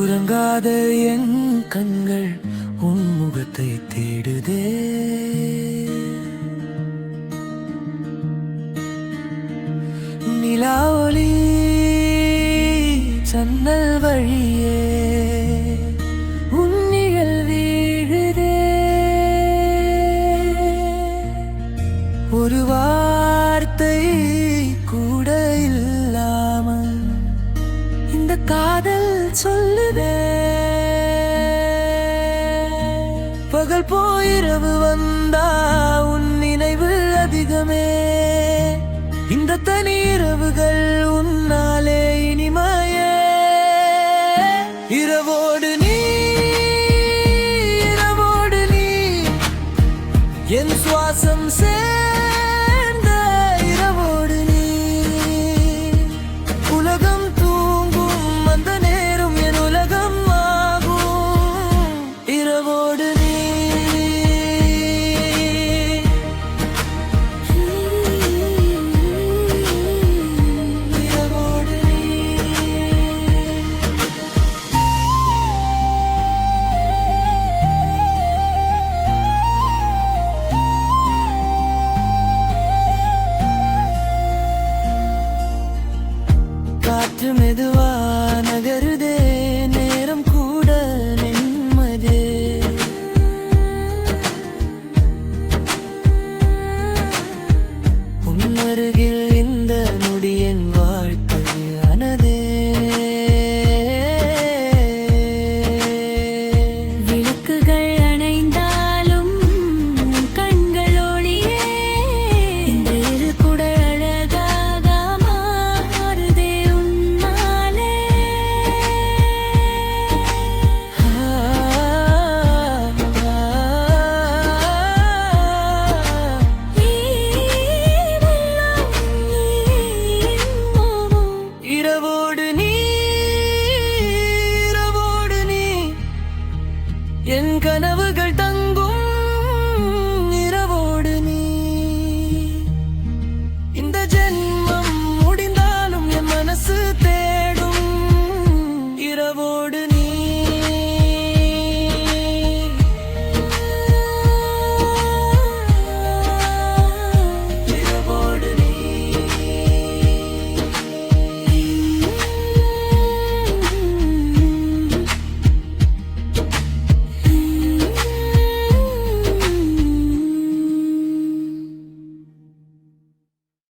உறங்காத என் கண்கள் உன் முகத்தை தேடுதே. நிலா ஒளி சன்னல் வழியே உன் நிழல் வீழுதே. ஒரு வார்த்தை கூட இல்லாமல் இந்த காதல் சொல்லுதே. பகல் போயிரவு வந்தா உன் நினைவு அதிகமே. இந்த தனி இரவுகள் உன்னாலே இனிமையே. இரவோடு நீ இரவோடு நீ என் சுவாசம் சேர்ந்த இரவோடு நீ. உலகம் தூங்கும் அந்த நேரம் என் உலகம் ஆகும். இரவோடு நீ காற்று மெதுவா நகருதே. நேரம் கூட நிம்மதே. உன் அருகில்